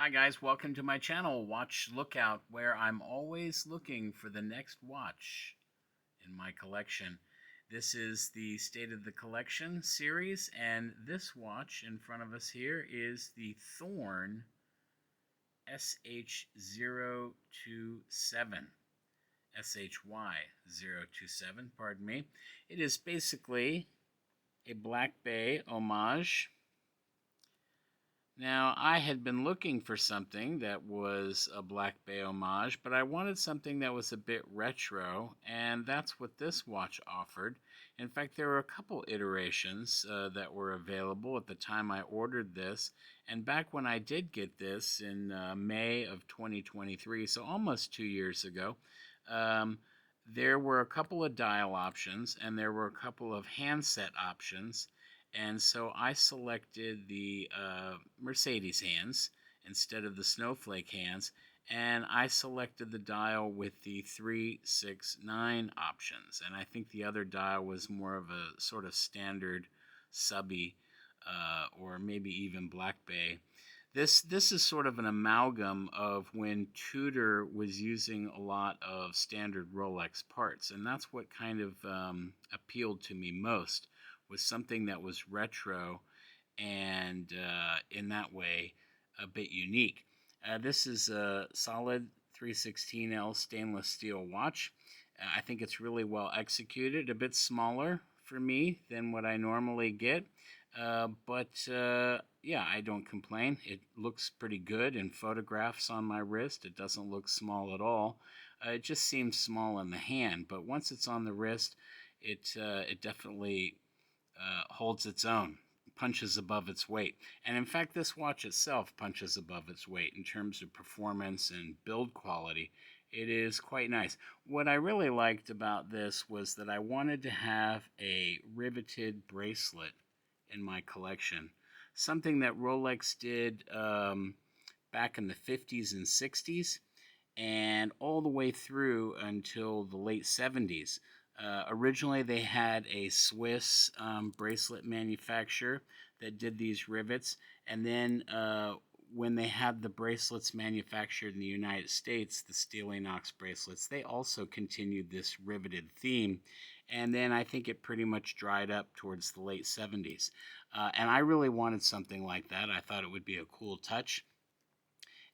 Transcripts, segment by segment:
Hi guys, welcome to my channel, Watch Lookout, where I'm always looking for the next watch in my collection. This is the State of the Collection series, and this watch in front of us here is the Thorn SH027. SHY027, pardon me. It is basically a Black Bay homage. Now, I had been looking for something that was a Black Bay homage, but I wanted something that was a bit retro, and that's what this watch offered. In fact, there were a couple iterations that were available at the time I ordered this, and back when I did get this in May of 2023, so almost 2 years ago, there were a couple of dial options, and there were a couple of handset options. And so I selected the Mercedes hands instead of the snowflake hands, and I selected the dial with the 3, 6, 9 options. And I think the other dial was more of a sort of standard subby or maybe even Black Bay. This is sort of an amalgam of when Tudor was using a lot of standard Rolex parts, and that's what kind of appealed to me most, was something that was retro and in that way a bit unique. This is a solid 316L stainless steel watch. I think it's really well executed, a bit smaller for me than what I normally get, but yeah, I don't complain. It looks pretty good in photographs on my wrist. It doesn't look small at all. It just seems small in the hand, but once it's on the wrist, it definitely holds its own, punches above its weight. And in fact, this watch itself punches above its weight in terms of performance and build quality. It is quite nice. What I really liked about this was that I wanted to have a riveted bracelet in my collection. Something that Rolex did back in the 50s and 60s and all the way through until the late 70s. Originally, they had a Swiss bracelet manufacturer that did these rivets, and then when they had the bracelets manufactured in the United States, the steel inox bracelets, they also continued this riveted theme, and then I think it pretty much dried up towards the late 70s. And I really wanted something like that. I thought it would be a cool touch,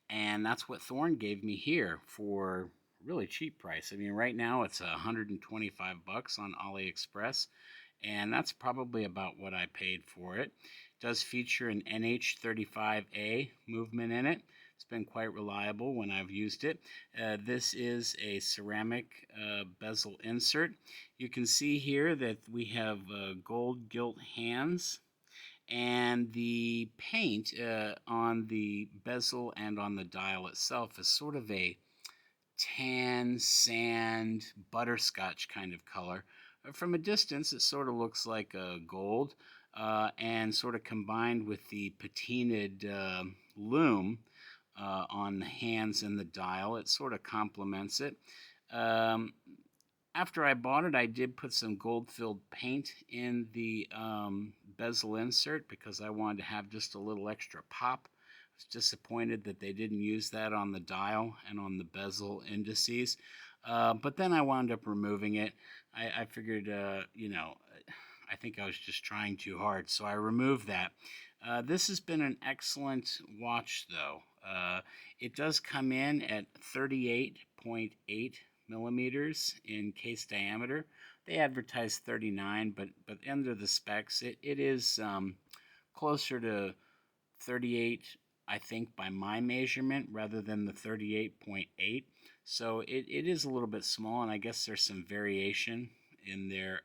and that's what Thorn gave me here for really cheap price. I mean, right now it's $125 on AliExpress, and that's probably about what I paid for it. It does feature an NH35A movement in it. It's been quite reliable when I've used it. This is a ceramic bezel insert. You can see here that we have gold gilt hands, and the paint on the bezel and on the dial itself is sort of a tan, sand, butterscotch kind of color. From a distance, it sort of looks like gold, and sort of combined with the patinaed lume on the hands and the dial, it sort of complements it. After I bought it, I did put some gold-filled paint in the bezel insert because I wanted to have just a little extra pop. I was disappointed that they didn't use that on the dial and on the bezel indices. But then I wound up removing it. I figured, you know, I think I was just trying too hard, so I removed that. This has been an excellent watch, though. It does come in at 38.8 millimeters in case diameter. They advertise 39, but under the specs, it is closer to 38, I think, by my measurement, rather than the 38.8. So it is a little bit small, and I guess there's some variation in their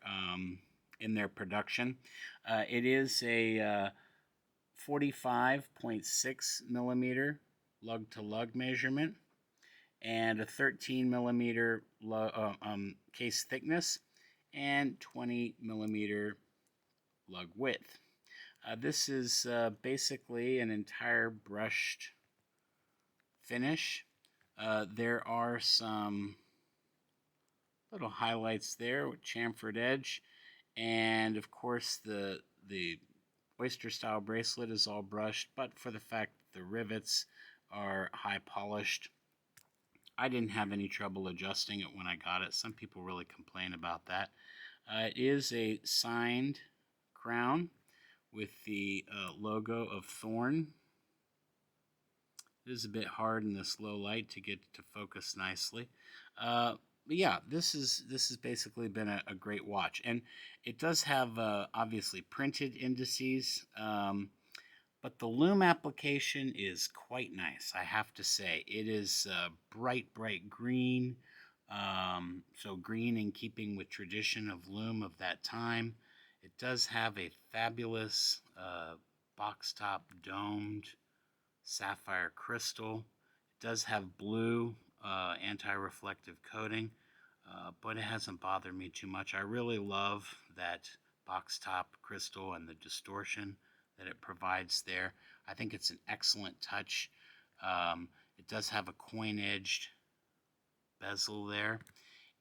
production. It is a 45.6 millimeter lug to lug measurement, and a 13 millimeter case thickness, and 20 millimeter lug width. This is basically an entire brushed finish. There are some little highlights there with chamfered edge, and of course the oyster style bracelet is all brushed, but for the fact that the rivets are high polished. I didn't have any trouble adjusting it when I got it. Some people really complain about that. It is a signed crown with the logo of Thorn. It is a bit hard in this low light to get to focus nicely. But yeah, this has basically been a great watch, and it does have obviously printed indices, but the lume application is quite nice. I have to say, it is bright green, so green in keeping with tradition of lume of that time. It does have a fabulous box top domed sapphire crystal. It does have blue anti-reflective coating, but it hasn't bothered me too much. I really love that box top crystal and the distortion that it provides there. I think it's an excellent touch. It does have a coin-edged bezel there,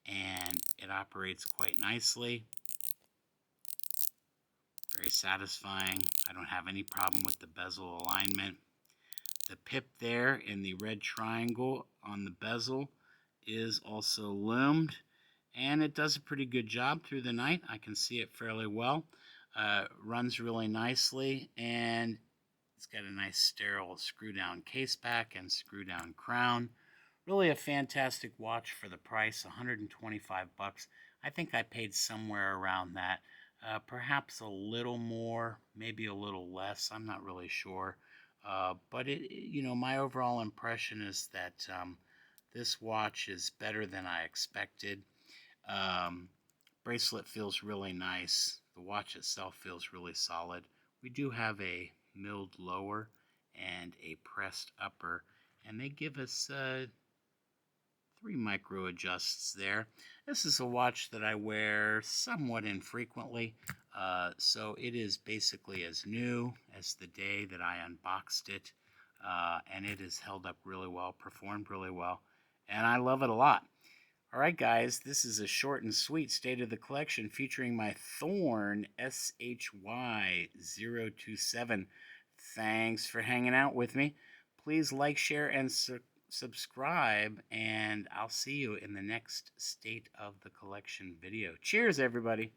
and it operates quite nicely. Very satisfying. I don't have any problem with the bezel alignment. The pip there in the red triangle on the bezel is also lumed, and it does a pretty good job through the night. I can see it fairly well. Runs really nicely, and it's got a nice sterile screw down case back and screw down crown. Really a fantastic watch for the price, 125 bucks. I think I paid somewhere around that. Perhaps a little more, maybe a little less. I'm not really sure. But my overall impression is that this watch is better than I expected. Bracelet feels really nice. The watch itself feels really solid. We do have a milled lower and a pressed upper, and they give us 3 micro adjusts there. This is a watch that I wear somewhat infrequently, so it is basically as new as the day that I unboxed it, and it has held up really well, performed really well, and I love it a lot. Alright guys, this is a short and sweet state of the collection featuring my Thorn SHY027. Thanks for hanging out with me. Please like, share, and subscribe, and I'll see you in the next State of the Collection video. Cheers, everybody!